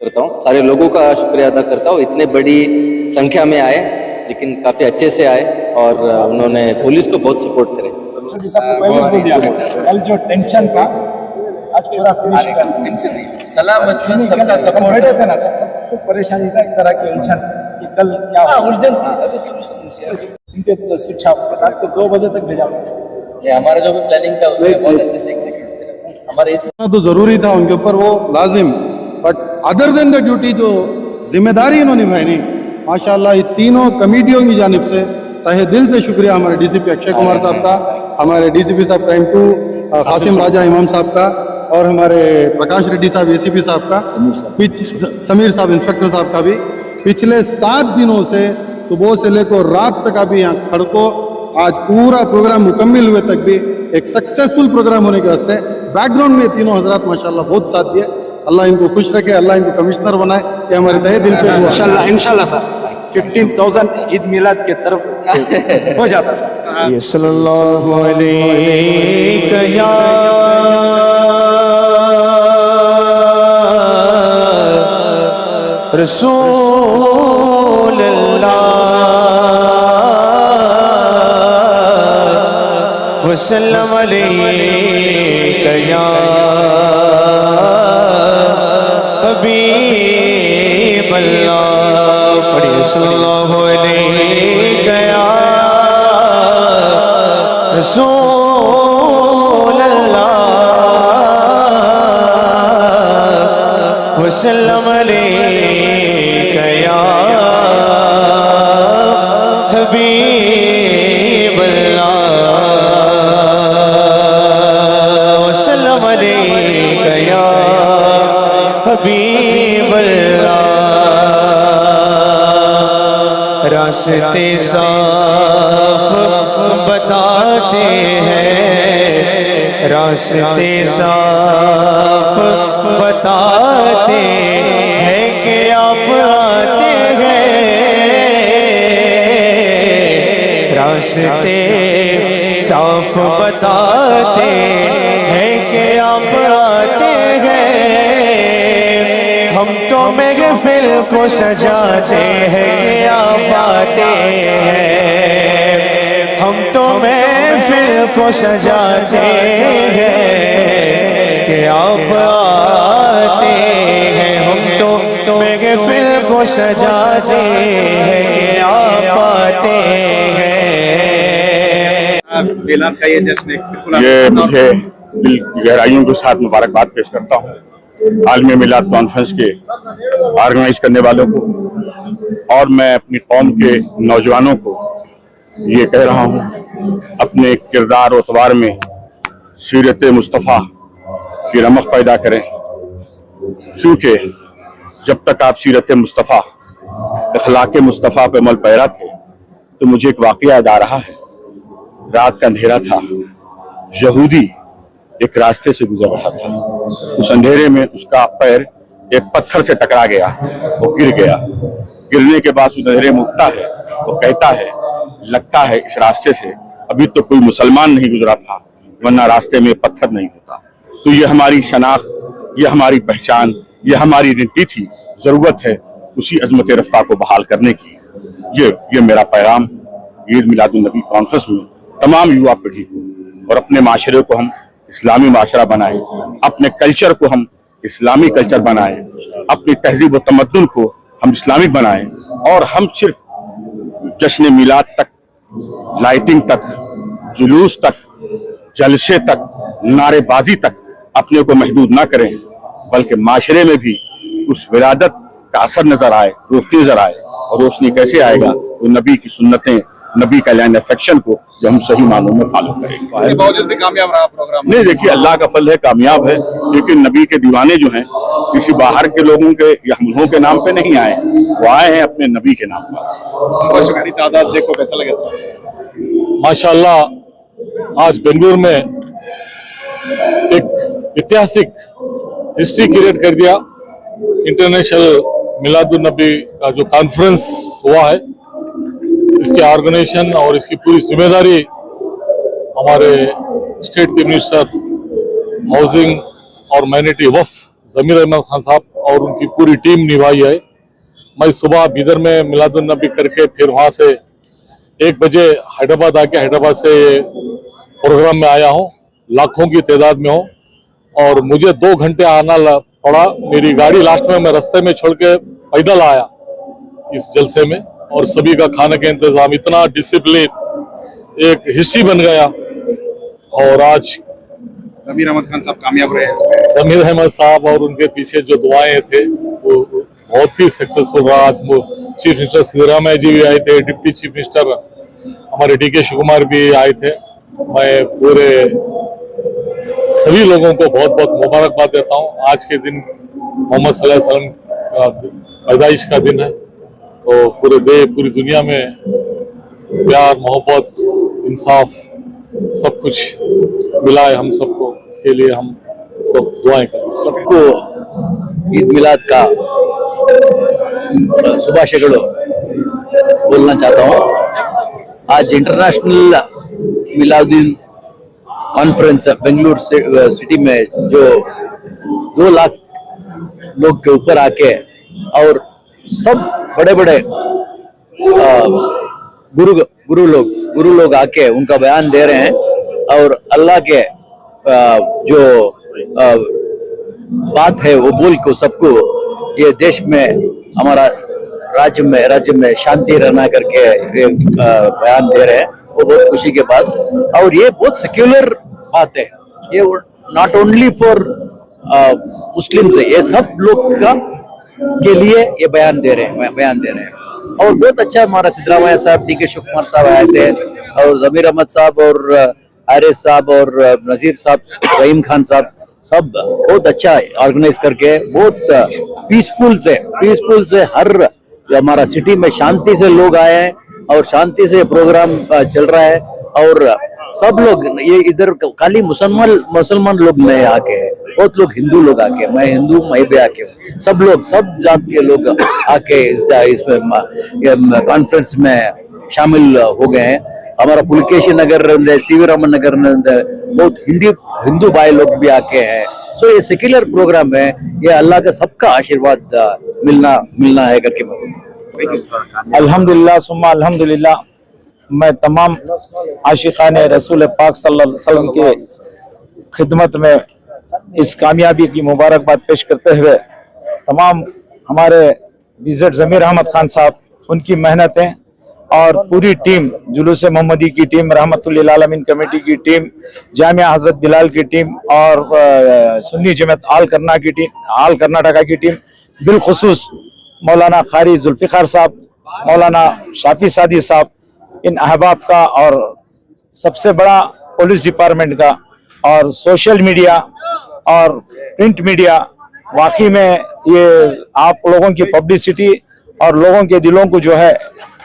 करता हूँ, सारे लोगों का शुक्रिया अदा करता हूँ। इतने बड़ी संख्या में आए, लेकिन काफ़ी अच्छे से आए और उन्होंने पुलिस को बहुत सपोर्ट करे। कल जो टेंशन था आज पूरा फिनिश हो गया। टेंशन नहीं, सलाह मशवरा सबका सपोर्ट बैठे थे ना, सब कुछ परेशानी था, एक तरह की उलझन कि कल क्या उलझन थी, अभी सोल्यूशन इनके शिक्षा रात को 2 बजे तक भेजा। ये हमारा जो भी प्लानिंग था उसमें बहुत अच्छे से एग्जीक्यूट करा हमारे इस तो जरूरी था उनके ऊपर वो लाजिम, but other than the duty जो जिम्मेदारी इन्होंने निभाई माशाल्लाह ये तीनों कमेटियों की जानिब से तहे दिल से शुक्रिया हमारे डीसीपी अक्षय कुमार साहब का, हमारे डीसीपी साहब टाइम 2 कासिम राजा इमाम साहब का और हमारे प्रकाश रेड्डी साहब एसीपी साहब का, समीर साहब इंस्पेक्टर साहब का भी पिछले 7 दिनों से सुबह से लेकर रात तक अभी यहाँ खड़को आज पूरा प्रोग्राम मुकम्मिल हुए तक भी एक सक्सेसफुल प्रोग्राम होने के वास्ते बैकग्राउंड में तीनों हजरात माशाल्लाह बहुत साथ दिए। अल्लाह इनको खुश रखे, अल्लाह इनको कमिश्नर बनाए, ये हमारे तहे दिल से दुआ। इंशाल्लाह सर 15,000 ईद मिलाद के तरफ हो जाता सर। ये सल्लल्लाहु अलैहि या रसूल अल्लाह वसल्लम अलैका या हबीब अल्लाह। पढ़िए सल्लल्लाहु अलैका या रसूल अल्लाह वसल्लम अलैका या हबीब अल्लाह वसल्लम अलैका या हबीब अल्लाह। रास्ते साफ बताते हैं, रास्ते साफ बताते हैं कि आप आते हैं, रास्ते साफ बताते हैं कि आप आते हैं। हम तो महफिल को सजाते हैं कि आप आते हैं, हम तो महफिल को सजाते हैं कि आप आते हैं, हम तो महफिल को सजाते हैं कि आप आते हैं। ये मुझे दिल की गहराइयों के साथ मुबारकबाद पेश करता हूँ आलमी मिलाद कॉन्फ्रेंस के ऑर्गेनाइज करने वालों को, और मैं अपनी कौम के नौजवानों को ये कह रहा हूँ अपने किरदार और तवार में सीरत मुस्तफ़ा की रमक पैदा करें, क्योंकि जब तक आप सीरत मुस्तफ़ा अखलाक मुस्तफ़ा पे अमल पैरा थे तो मुझे एक वाक़या याद आ रहा है। रात का अंधेरा था, यहूदी एक रास्ते से गुजर रहा था, उस अंधेरे में उसका पैर एक पत्थर से टकरा गया, वो गिर गया। गिरने के बाद उस अंधेरे में उठता है, वो कहता है लगता है इस रास्ते से अभी तो कोई मुसलमान नहीं गुजरा था, वरना रास्ते में पत्थर नहीं होता। तो ये हमारी शनाख्त, ये हमारी पहचान, ये हमारी आइडेंटिटी थी। जरूरत है उसी अजमत रफ्ता को बहाल करने की। ये मेरा पैगाम ईद मिलादुन नबी कॉन्फ्रेंस में तमाम युवा पीढ़ी को और अपने माशरे को हम इस्लामी माशरा बनाएं, अपने कल्चर को हम इस्लामी कल्चर बनाएं, अपनी तहजीब व तमद्दुन को हम इस्लामिक बनाएं, और हम सिर्फ जश्न मिलाद तक, लाइटिंग तक, जुलूस तक, जलसे तक, नारेबाजी तक अपने को महदूद ना करें, बल्कि माशरे में भी उस विरादत का असर नजर आए, रोशनी नजर आए। और रोशनी कैसे आएगा? वो नबी की सुन्नतें, नबी का लाइन अफेक्शन को जो हम सही मानों में फॉलो करेंगे। बावजूद भी कामयाब रहा प्रोग्राम। नहीं, देखिए अल्लाह का फल है, कामयाब है, क्योंकि नबी के दीवाने जो हैं किसी बाहर के लोगों के या हम लोगों के नाम पे नहीं आए, वो आए हैं अपने नबी के नाम पर। तादाद देखो कैसा लगे? माशाल्लाह आज बेंगलुरु में एक ऐतिहासिक हिस्ट्री क्रिएट कर दिया। इंटरनेशनल मिलादुन नबी का जो कॉन्फ्रेंस हुआ है, इसके ऑर्गेनाइजेशन और इसकी पूरी जिम्मेदारी हमारे स्टेट के मिनिस्टर हाउसिंग और माइनॉरिटी वफ जमीर अहमद खान साहब और उनकी पूरी टीम निभाई है। मैं सुबह बिदर में मिलादुन नबी करके फिर वहां से 1 बजे हैदराबाद आके हैदराबाद से प्रोग्राम में आया हूँ, लाखों की तादाद में हूँ और मुझे 2 घंटे आना पड़ा। मेरी गाड़ी लास्ट में मैं रास्ते में छोड़ के पैदल आया इस जलसे में, और सभी का खाने का इंतजाम, इतना डिसिप्लिन, एक हिस्ट्री बन गया। और आज जमीर अहमद खान साहब कामयाब रहे इसमें। जमीर अहमद साहब और उनके पीछे जो दुआएं थे वो बहुत ही सक्सेसफुल रहा। चीफ मिनिस्टर सिद्धरामैया जी भी आए थे, डिप्टी चीफ मिनिस्टर हमारे DK शिवकुमार भी आए थे। मैं पूरे सभी लोगों को बहुत बहुत मुबारकबाद देता हूँ। आज के दिन मोहम्मद सल्लल्लाहु अलैहि वसल्लम का पैदाइश का दिन है, तो पूरी दुनिया में प्यार, मोहब्बत, इंसाफ सब कुछ मिला है हम सबको। इसके लिए हम सब दुआएं करें। सबको ईद मिलाद का शुभाशयಗಳು बोलना चाहता हूँ। आज international Miladun conference Bengaluru city में जो 2 लाख लोग के ऊपर आके और सब बड़े बड़े गुरु लोग आके उनका बयान दे रहे हैं और अल्लाह के जो बात है वो बोल को सबको ये देश में हमारा राज्य में शांति रहना करके बयान दे रहे हैं। वो बहुत खुशी के बात, और ये बहुत सेक्युलर बात है। ये नॉट ओनली फॉर मुस्लिम्स है, ये सब लोग का के लिए ये बयान दे रहे हैं। और बहुत अच्छा हमारा सिद्धरामैया साहब, DK शिवकुमार साहब आए थे और जमीर अहमद साहब और आरिफ साहब और नजीर साहब, रहीम खान साहब, सब बहुत अच्छा ऑर्गेनाइज करके बहुत पीसफुल से हर हमारा सिटी में शांति से लोग आए हैं और शांति से प्रोग्राम चल रहा है। और सब लोग ये इधर खाली मुसलमान लोग नहीं आके, बहुत लोग हिंदू लोग आके, मैं हिंदू मैं भी आके हूँ, सब लोग सब जात के लोग आके इसमें कॉन्फ्रेंस में शामिल हो गए हैं। हमारा पुलकेशी नगर CV रामन नगर बहुत हिंदू भाई लोग भी आके हैं। सो ये सेक्युलर प्रोग्राम है, ये अल्लाह का सबका आशीर्वाद मिलना है करके मैं अल्हम्दुलिल्लाह सुम्मा अल्हम्दुलिल्लाह। मैं तमाम आशिकान रसूल पाक सल्लल्लाहु अलैहि वसल्लम के खिदमत में इस कामयाबी की मुबारकबाद पेश करते हुए तमाम हमारे विजिट जमीर अहमद खान साहब, उनकी मेहनतें और पूरी टीम, जुलूस मोहम्मदी की टीम, रहमतुल्लिल आलमीन कमेटी की टीम, जामिया हजरत बिलाल की टीम और सुन्नी जमात आल कर्नाटका की टीम, बिलखुसूस मौलाना कारी जुल्फिकार साहब, मौलाना शाफी सादी साहब, इन अहबाब का, और सबसे बड़ा पुलिस डिपार्टमेंट का और सोशल मीडिया और प्रिंट मीडिया। वाकई में ये आप लोगों की पब्लिसिटी और लोगों के दिलों को जो है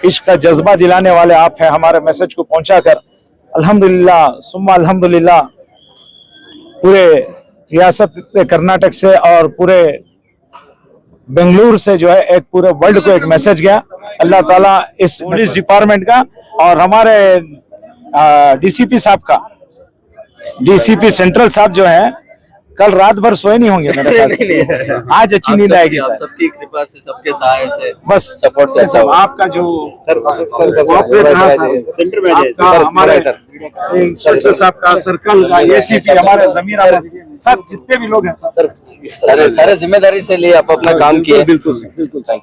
इश्क का जज्बा दिलाने वाले आप हैं। हमारे मैसेज को पहुंचाकर अल्हम्दुलिल्लाह सुम्मा अल्हम्दुलिल्लाह पूरे रियासत कर्नाटक से और पूरे बेंगलुरु से जो है एक पूरे वर्ल्ड को एक मैसेज गया। अल्लाह ताला इस पुलिस डिपार्टमेंट का और हमारे DCP साहब का, DCP सेंट्रल साहब जो है कल रात भर सोए नहीं होंगे मेरे ख्याल से। आज अच्छी नींद आएगी सर। सबकी कृपा से, सबके सहाय से, बस सपोर्ट से ऐसा हुआ। आपका जो हमारे इंस्पेक्टर साहब का, सर्कल का, ACP, हमारे जमीर सब जितने भी लोग हैं सर, सारे जिम्मेदारी से लिए आप अपना काम किए। बिल्कुल थैंक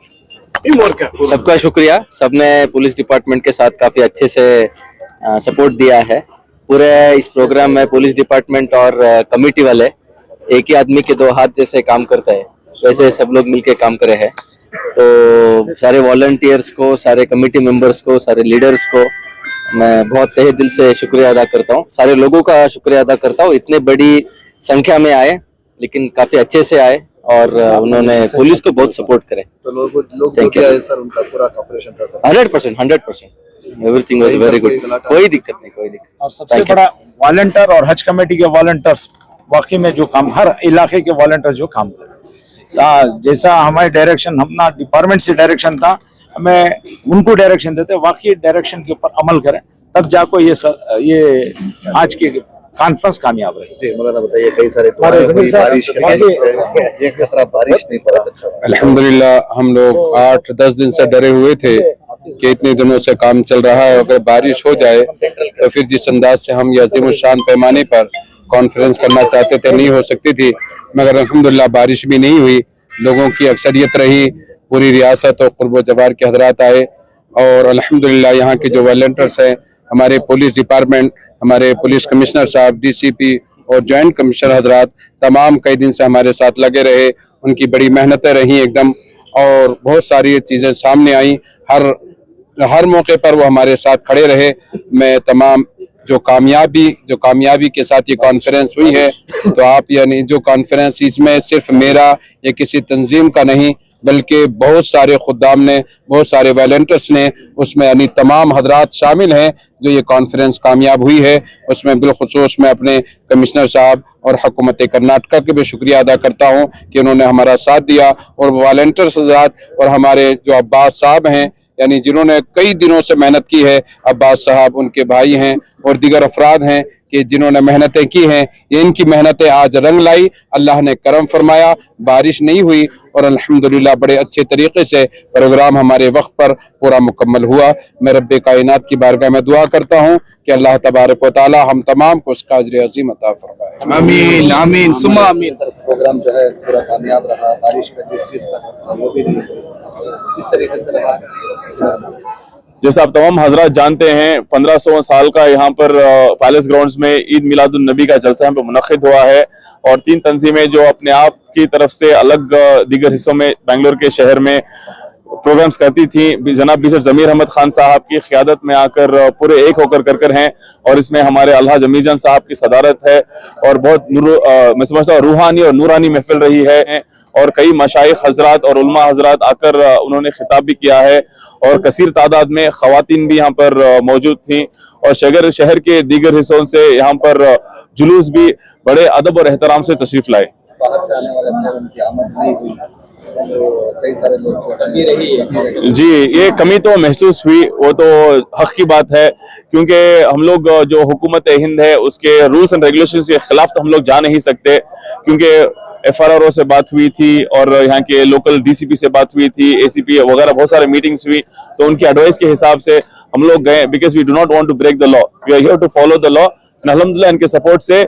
यू। सबका शुक्रिया। सबने पुलिस डिपार्टमेंट के साथ काफी अच्छे से सपोर्ट दिया है। पूरे इस प्रोग्राम में पुलिस डिपार्टमेंट और कमेटी वाले एक ही आदमी के 2 हाथ जैसे काम करता है, वैसे सब लोग मिलके काम करे हैं। तो सारे वॉलंटियर्स को, सारे कमेटी मेंबर्स को, सारे लीडर्स को मैं बहुत तहे दिल से शुक्रिया अदा करता हूँ। सारे लोगों का शुक्रिया अदा करता हूँ, इतने बड़ी संख्या में आए, लेकिन काफी अच्छे से आए और उन्होंने पुलिस को बहुत सपोर्ट करे। तो लोग क्या है सर, उनका पूरा कॉपरेशन था sir. 100% everything was very good, कोई दिक्कत नहीं। और सबसे बड़ा वॉलंटियर और हज कमेटी के वॉलंटियर्स, वाकई में जो काम, हर इलाके के वॉलंटियर जो काम कर, जैसा हमारे डायरेक्शन, अपना डिपार्टमेंट से डायरेक्शन था, हमें उनको डायरेक्शन देते, वाकई डायरेक्शन के ऊपर अमल करें, तब जाको ये आज के कॉन्फ्रेंस कामयाब रही। जी मौलाना बताइए, कई सारे हमारे दुआएं ज़मीर हुई साहब, बारिश के जी। वजह से, एक खतरा बारिश नहीं पड़ा। अल्हम्दुलिल्लाह हम लोग 8-10 दिन से डरे हुए थे कि इतने दिनों से काम चल रहा है, अगर बारिश हो जाए तो फिर जिस अंदाज से हम ये अजीम शान पैमाने पर कॉन्फ्रेंस करना चाहते थे नहीं हो सकती थी, मगर अल्हम्दुलिल्लाह बारिश भी नहीं हुई। लोगों की अक्सरियत रही, पूरी रियासत और कुर्ब जवार के हजरात आए और अल्हम्दुलिल्लाह यहाँ के जो वॉलंटियर्स हैं, हमारे पुलिस डिपार्टमेंट, हमारे पुलिस कमिश्नर साहब, DCP और जॉइंट कमिश्नर हजरात तमाम कई दिन से हमारे साथ लगे रहे। उनकी बड़ी मेहनतें रही एकदम, और बहुत सारी चीज़ें सामने आई। हर मौके पर वो हमारे साथ खड़े रहे। मैं तमाम जो कामयाबी के साथ ये कॉन्फ्रेंस हुई है, तो आप यानी जो कॉन्फ्रेंस, इसमें सिर्फ मेरा या किसी तंजीम का नहीं बल्कि बहुत सारे खुद्दाम ने, बहुत सारे वॉलंटियर्स ने, उसमें यानी तमाम हजरात शामिल हैं जो ये कॉन्फ्रेंस कामयाब हुई है। उसमें बिलखुसूस मैं अपने कमिश्नर साहब और हुकूमत कर्नाटका के भी शुक्रिया अदा करता हूँ कि उन्होंने हमारा साथ दिया, और वॉलंटियर्स हजरात और हमारे जो अब्बास साहब हैं, यानी जिन्होंने कई दिनों से मेहनत की है, अब्बास साहब उनके भाई हैं और दीगर अफराद हैं कि जिन्होंने मेहनतें की हैं, ये इनकी मेहनतें आज रंग लाई। अल्लाह ने करम फरमाया, बारिश नहीं हुई और अल्हम्दुलिल्लाह बड़े अच्छे तरीके से प्रोग्राम हमारे वक्त पर पूरा मुकम्मल हुआ। मैं रब्बे कायनात की बारगाह में दुआ करता हूँ कि अल्लाह तबारक व तआला हम तमाम को उसका अज्र अज़ीम अता फरमाए। आमीन आमीन सुम्मा आमीन। प्रोग्राम जो है पूरा कामयाब रहा, बारिश का जिस चीज का वो भी नहीं, इस तरीके से रहा। जैसा आप तमाम हजरात जानते हैं, 1500 साल का यहाँ पर पैलेस ग्राउंड्स में ईद मिलादुन नबी का जलसा यहाँ पर मुनक़िद हुआ है, और 3 तंजीमें जो अपने आप की तरफ से अलग दीगर हिस्सों में बेंगलोर के शहर में प्रोग्राम्स करती थी, जनाब बीशर ज़मीर अहमद खान साहब की क़ियादत में आकर पूरे एक होकर कर हैं, और इसमें हमारे अलहाज अमीर जान साहब की सदारत है, और बहुत मैं समझता हूँ रूहानी और नूरानी महफिल रही है, और कई मशाइख हजरात और उलमा हजरात आकर उन्होंने खिताब भी किया है, और कसीर तादाद में ख़वातीन भी यहाँ पर मौजूद थीं, और शहर के दीगर हिस्सों से यहाँ पर जुलूस भी बड़े अदब और एहतराम से तशरीफ़ लाए। बाहर से आने वाले थे, उनकी आमद नहीं हुई, तो कई सारे लोग कमी रही। जी, ये कमी तो महसूस हुई, वो तो हक की बात है, क्योंकि हम लोग जो हुकूमत हिंद है उसके रूल्स एंड रेगुलेशंस के खिलाफ तो हम लोग जा नहीं सकते, क्योंकि FRRO से बात हुई थी और यहाँ के लोकल DCP से बात हुई थी, ACP वगैरह बहुत सारे मीटिंग्स हुई, तो उनकी एडवाइस के हिसाब से हम लोग गए, because we do not want to break the law, we are here to follow the law. अल्हम्दुलिल्लाह इनके सपोर्ट से,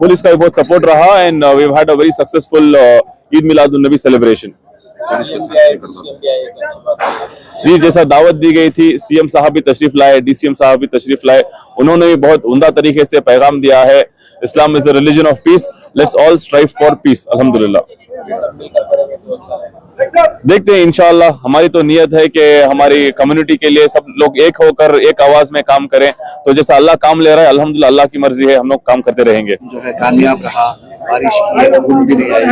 पुलिस का भी बहुत सपोर्ट रहा, and we have had a very successful Eid Milad un Nabi celebration. जी, जैसा दावत दी गई थी, CM साहब भी तशरीफ लाए, DCM साहब भी तशरीफ लाए, उन्होंने भी बहुत उम्दा तरीके से पैगाम दिया है, Islam is the religion of peace, let's all strive for peace. अल्हम्दुलिल्लाह देखते हैं इंशाअल्लाह, हमारी तो नियत है कि हमारी कम्युनिटी के लिए सब लोग एक होकर एक आवाज में काम करें, तो जैसा अल्लाह काम ले रहा है अल्हम्दुलिल्लाह अल्लाह की मर्जी है, हम लोग काम करते रहेंगे। जो है कामयाब रहा, बारिश की बूंद भी नहीं आई,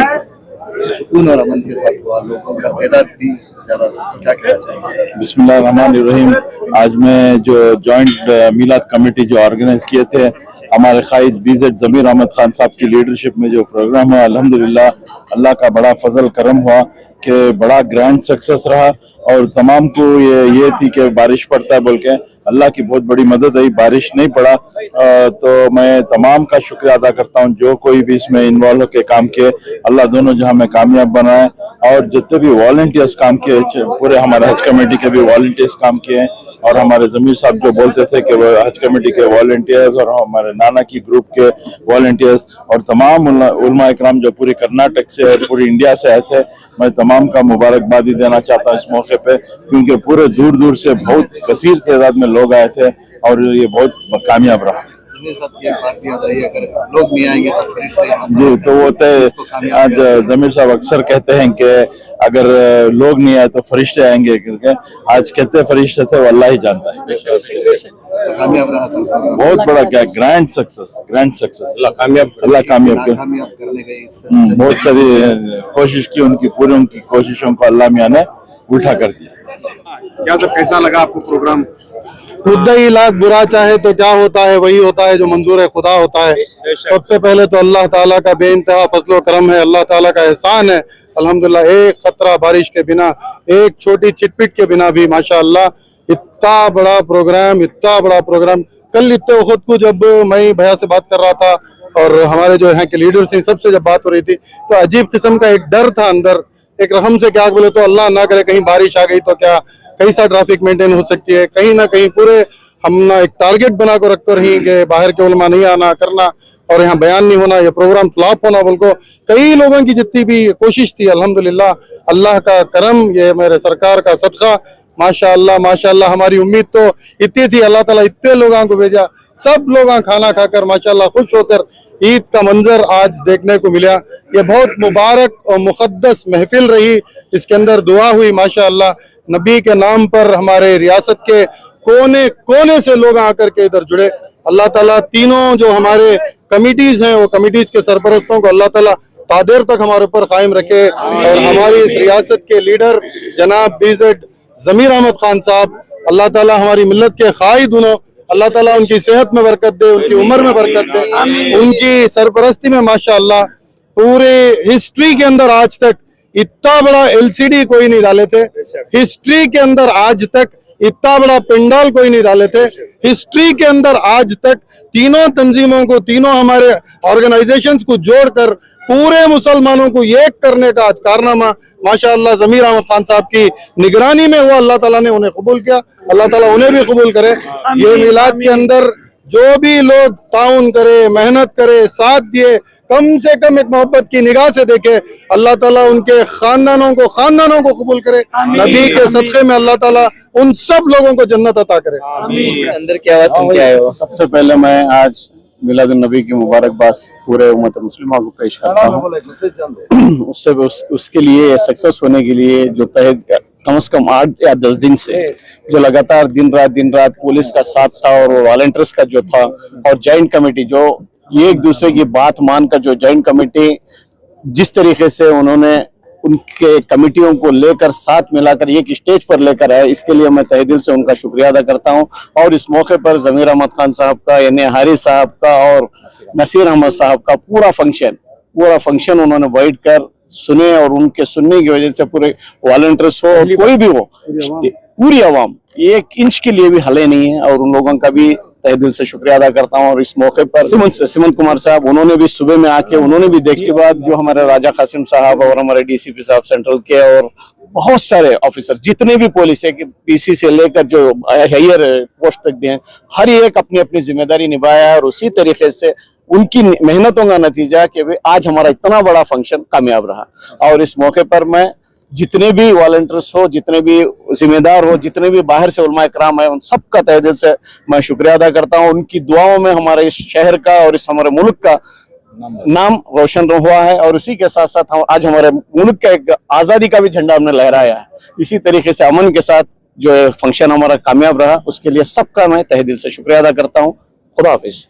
सुकून और अमन के साथ हुआ, लोगों का तादाद भी ज्यादा था, क्या कहना चाहिए? बिस्मिल्लाहिर्रहमानिर्रहीम। आज मैं जो जॉइंट मिलाद कमेटी जो ऑर्गेनाइज किए थे, हमारे कायद BZ ज़मीर अहमद खान साहब की लीडरशिप में जो प्रोग्राम हुआ, अल्हम्दुलिल्लाह अल्लाह का बड़ा फजल करम हुआ कि बड़ा ग्रैंड सक्सेस रहा, और तमाम को ये थी कि बारिश पड़ता है बोल के, अल्लाह की बहुत बड़ी मदद आई, बारिश नहीं पड़ा। तो मैं तमाम का शुक्रिया अदा करता हूँ जो कोई भी इसमें इन्वॉल्व होकर काम किए, अल्लाह दोनों जहाँ में कामयाब बनाए, और जितने भी वॉलंटियर्स काम किए, पूरे हमारे हज कमेटी के भी वॉलंटियर्स काम किए हैं, और हमारे ज़मीर साहब जो बोलते थे कि वो हज कमेटी के वॉलंटियर्स और हमारे नाना की ग्रुप के वॉलंटियर्स और तमाम उलमा इकराम जो पूरी कर्नाटक से और पूरी इंडिया से आए थे, मैं तमाम का मुबारकबादी देना चाहता हूँ इस मौके पे, क्योंकि पूरे दूर दूर से बहुत कसीर तादाद में लोग आए थे और ये बहुत कामयाब रहा। साहब की एक बात भी याद रही है, अगर लोग नहीं आएंगे तो फरिश्ते जी, तो वो आज ज़मीर साहब अक्सर कहते हैं कि अगर लोग नहीं आए तो फरिश्ते आएंगे, क्योंकि आज कहते फरिश्ते थे वो अल्लाह ही जानता है। कामयाब रहा सब, बहुत बड़ा क्या ग्रैंड सक्सेस अल्लाह कामयाब करने गई, बहुत सारी कोशिश की, उनकी कोशिशों को अल्लाह मियां ने उल्टा कर दिया। क्या सब कैसा लगा आपको प्रोग्राम? मुद्दई लाख बुरा चाहे तो क्या होता है, वही होता है जो मंजूर है खुदा होता है। सबसे पहले तो अल्लाह ताला का बेइंतहा फजलो करम है, अल्लाह ताला का एहसान है। अल्हम्दुलिल्लाह एक खतरा बारिश के बिना, एक छोटी चिटपिट के बिना भी माशाअल्लाह इतना बड़ा प्रोग्राम कल इतने वक्त को जब मैं भैया से बात कर रहा था और हमारे जो यहाँ के लीडर्स हैं सबसे जब बात हो रही थी, तो अजीब किस्म का एक डर था अंदर, एक रहम से क्या बोले तो अल्लाह ना करे कहीं बारिश आ गई तो क्या कैसा ट्रैफिक मेंटेन हो सकती है। कहीं ना कहीं पूरे हम ना एक टारगेट बना कर रखकर ही कि बाहर के उलमा नहीं आना करना और यहाँ बयान नहीं होना, ये प्रोग्राम फ्लॉप होना बोल को कई लोगों की जितनी भी कोशिश थी, अल्हम्दुलिल्लाह अल्लाह का करम, ये मेरे सरकार का सदका, माशाअल्लाह माशाअल्लाह। हमारी उम्मीद तो इतनी थी, अल्लाह ताला इतने लोगों को भेजा, सब लोग खाना खाकर माशाअल्लाह खुश होकर ईद का मंजर आज देखने को मिला। ये बहुत मुबारक और मुक़द्दस महफिल रही, इसके अंदर दुआ हुई माशाअल्लाह। नबी के नाम पर हमारे रियासत के कोने कोने से लोग आकर के इधर जुड़े। अल्लाह ताला तीनों जो हमारे कमिटीज हैं वो कमिटीज के सरपरस्तों को अल्लाह ताला तादेर तक हमारे ऊपर कायम रखे और हमारी इस रियासत के लीडर जनाब बीजेड जमीर अहमद खान साहब, अल्लाह ताला हमारी मिल्लत के खाइद उन्हों, अल्लाह ताला उनकी सेहत में बरकत दे, उनकी उम्र में बरकत दे, उनकी सरपरस्ती में माशाअल्लाह पूरे हिस्ट्री के अंदर आज तक इतना बड़ा एलसीडी कोई नहीं डाले थे, हिस्ट्री के अंदर आज तक इतना बड़ा पंडाल कोई नहीं डाले थे, हिस्ट्री के अंदर आज तक तीनों तंजीमों को, तीनों हमारे ऑर्गेनाइजेशंस को जोड़कर पूरे मुसलमानों को एक करने का आज कारनामा माशाअल्लाह जमीर अहमद खान साहब की निगरानी में हुआ। अल्लाह ताला ने उन्हें कबूल किया, अल्लाह ताला उन्हें भी कबूल करे। ये मिलाद के अंदर जो भी लोग ताउन करे, मेहनत करे, साथ दिए, कम से कम एक मोहब्बत की निगाह से देखे, अल्लाह ताला उनके खानदानों को कबूल करे। नबी के सदक़े में अल्लाह ताला उन सब लोगों को जन्नत अता करे। अंदर की आवाज सुन के आए हो। सबसे पहले मैं आज मिलाद नबी की मुबारकबाद पूरे उम्मत मुस्लिमा को पेश करता हूँ। उसके लिए सक्सेस होने के लिए जो कम से कम 8 या 10 दिन से जो लगातार दिन रात पुलिस का साथ था और वॉलंटियर्स का जो था और जॉइंट कमेटी जो एक दूसरे की बात मानकर जो जॉइंट कमेटी जिस तरीके से उन्होंने उनके कमेटियों को लेकर साथ मिलाकर एक स्टेज पर लेकर आए, इसके लिए मैं तहे दिल से उनका शुक्रिया अदा करता हूं। और इस मौके पर जमीर अहमद खान साहब का यानी हारिस साहब का और नसीर अहमद साहब का पूरा फंक्शन उन्होंने बैठ कर सुने और उनके सुनने की वजह से पूरे वॉलंटियर्स हो और कोई भी हो, पूरी आवाम एक इंच के लिए भी हले नहीं है और उन लोगों का भी तहे दिल से शुक्रिया अदा करता हूं। और इस मौके पर सिमन कुमार साहब उन्होंने भी सुबह में आके उन्होंने भी देखने के बाद जो हमारे राजा कासिम साहब और हमारे डीसीपी साहब सेंट्रल के और बहुत सारे ऑफिसर जितने भी पुलिस है कि पीसी से लेकर जो हायर पोस्ट तक भी हैं, हर एक अपनी अपनी जिम्मेदारी निभाया है और उसी तरीके से उनकी मेहनतों का नतीजा कि आज हमारा इतना बड़ा फंक्शन कामयाब रहा। और इस मौके पर मैं जितने भी वॉलंटियर्स हो, जितने भी जिम्मेदार हो, जितने भी बाहर से उलमा इकराम है, उन सबका तहे दिल से मैं शुक्रिया अदा करता हूं। उनकी दुआओं में हमारे इस शहर का और इस हमारे मुल्क का नाम रोशन हुआ है और उसी के साथ साथ आज हमारे मुल्क का एक आज़ादी का भी झंडा हमने लहराया है। इसी तरीके से अमन के साथ जो फंक्शन हमारा कामयाब रहा, उसके लिए सबका मैं तहे दिल से शुक्रिया अदा करता हूँ। खुदा हाफिज।